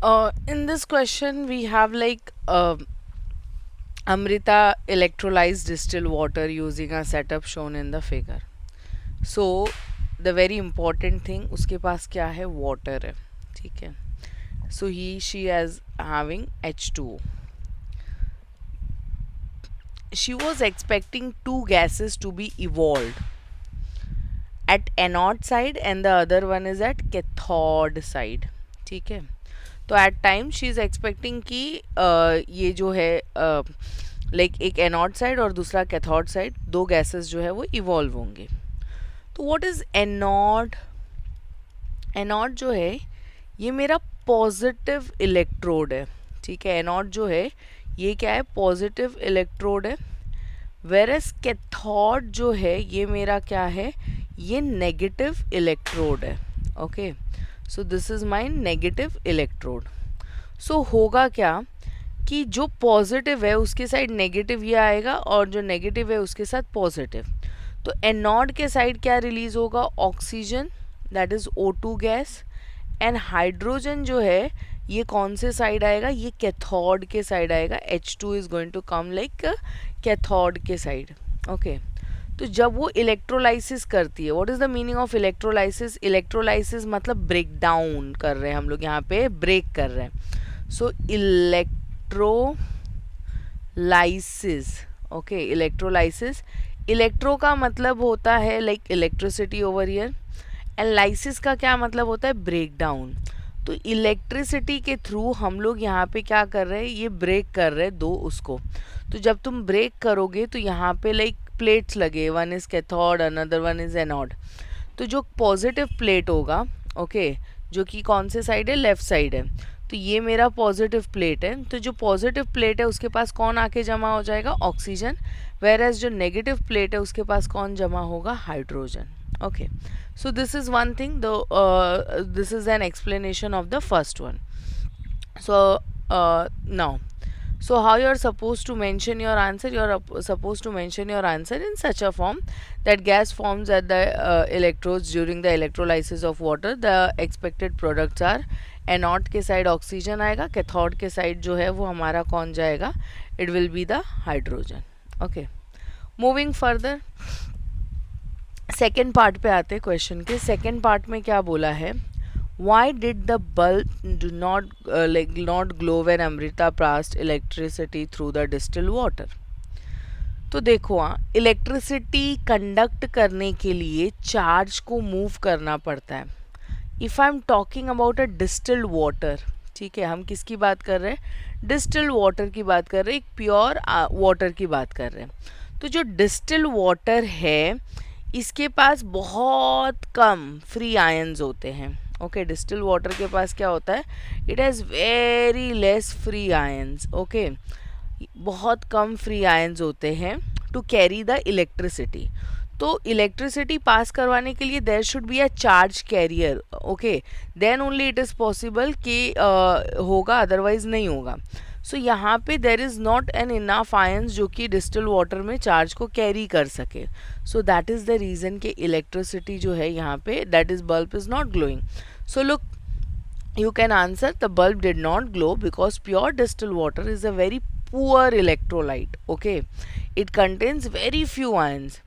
In this question, we have like Amrita electrolyzed distilled water using a setup shown in the figure. So, the very important thing, उसके पास क्या है? Water है, ठीक है. So she is having H2O. She was expecting two gases to be evolved at anode side and the other one is at cathode side, ठीक है. तो at time she is expecting कि ये जो है लाइक एक एनॉड साइड और दूसरा कैथोड साइड, दो गैसेस जो है वो इवॉल्व होंगे. तो व्हाट इज़ एनॉड? एनॉड जो है ये मेरा पॉजिटिव इलेक्ट्रोड है, ठीक है. एनॉड जो है ये क्या है? पॉजिटिव इलेक्ट्रोड है. वेरस कैथोड जो है ये मेरा क्या है? ये नेगेटिव इलेक्ट्रोड है. Okay, so this is my negative electrode. So होगा क्या कि जो पॉजिटिव है उसके साइड नेगेटिव ये आएगा और जो नेगेटिव है उसके साथ पॉजिटिव. तो एनॉड के साइड क्या रिलीज होगा? Oxygen, that is O2 gas. And hydrogen जो है ये कौन से साइड आएगा? ये कैथोड के साइड आएगा. H2 is going to come like cathode के साइड. ओके, तो जब वो इलेक्ट्रोलाइसिस करती है, what is the meaning of electrolysis? Electrolysis मतलब ब्रेक डाउन कर रहे हैं हम लोग, यहाँ पे ब्रेक कर रहे हैं. So electrolysis. Okay, electrolysis. Electro का मतलब होता है like electricity over here and lysis का क्या मतलब होता है? Break down. तो इलेक्ट्रिसिटी के थ्रू हम लोग यहाँ पे क्या कर रहे हैं? ये ब्रेक कर रहे हैं दो उसको. तो जब तुम ब्रेक करोगे तो यहाँ पे लाइक प्लेट्स लगे, one is cathode another one is anode. तो जो पॉजिटिव प्लेट होगा, ओके, जो कि कौन से साइड है? लेफ्ट साइड है. तो ये मेरा पॉजिटिव प्लेट है. तो जो पॉजिटिव प्लेट है उसके पास कौन आके जमा हो जाएगा? ऑक्सीजन. वेर एज जो नेगेटिव प्लेट है उसके पास कौन जमा होगा? Hydrogen. Okay, so this is one thing, this is an explanation of the first one. So now, so how you are supposed to mention your answer? You are supposed to mention your answer in such a form that gas forms at the electrodes during the electrolysis of water. The expected products are एनॉड के side oxygen आएगा, cathode के side जो है वो हमारा कौन जाएगा? It will be the hydrogen. Okay, moving further second part पे आते हैं क्वेश्चन के. सेकेंड पार्ट में क्या बोला है? Why did the bulb do not glow when Amrita passed electricity through the distilled water? तो देखो, इलेक्ट्रिसिटी कंडक्ट करने के लिए चार्ज को मूव करना पड़ता है. If I am talking about a distilled water, ठीक है, हम किसकी बात कर रहे हैं? डिस्टिल्ड वाटर की बात कर रहे हैं, एक प्योर वाटर की बात कर रहे हैं. तो जो डिस्टिल्ड वाटर है इसके पास बहुत कम फ्री आयंस होते हैं. ओके, डिस्टिल्ड वाटर के पास क्या होता है? It has very less free ions. Okay, बहुत कम फ्री आयंस होते हैं टू कैरी द इलेक्ट्रिसिटी. तो इलेक्ट्रिसिटी पास करवाने के लिए there should be a charge carrier. Okay, then only it is possible कि होगा, अदरवाइज नहीं होगा. सो यहाँ पे there is not an enough ions जो कि डिस्टिल वाटर में चार्ज को कैरी कर सके. So that is the reason कि इलेक्ट्रिसिटी जो है यहाँ पे, that is bulb is not glowing. So look, you can answer the bulb did not glow because pure distilled water is a very poor electrolyte. Okay, it contains very few ions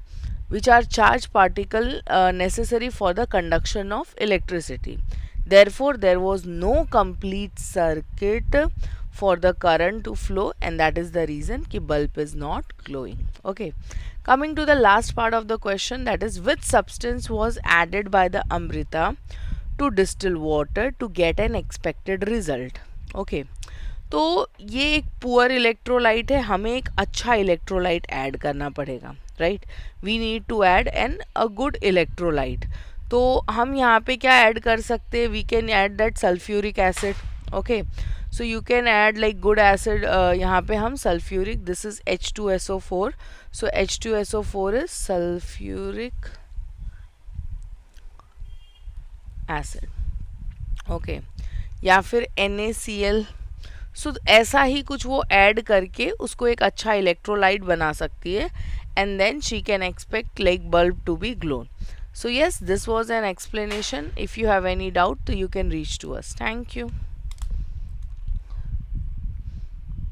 which are charged particle necessary for the conduction of electricity. Therefore there was no complete circuit for the current to flow and that is the reason ki bulb is not glowing. Okay, coming to the last part of the question, that is which substance was added by the Amrita to distill water to get an expected result. Okay, तो ये एक poor electrolyte है, हमें एक अच्छा electrolyte add करना पड़ेगा. Right, we need to add an a good electrolyte. तो हम यहाँ पे क्या ऐड कर सकते हैं? We can add that sulphuric acid. Okay, so you can add like good acid. यहाँ पे हम sulphuric, this is H2SO4. So H2SO4 is sulphuric acid. Okay, या फिर NaCl. सो ऐसा ही कुछ वो ऐड करके उसको एक अच्छा इलेक्ट्रोलाइट बना सकती है and then she can expect like bulb to be glown. So yes, this was an explanation. If you have any doubt, you can reach to us. Thank you.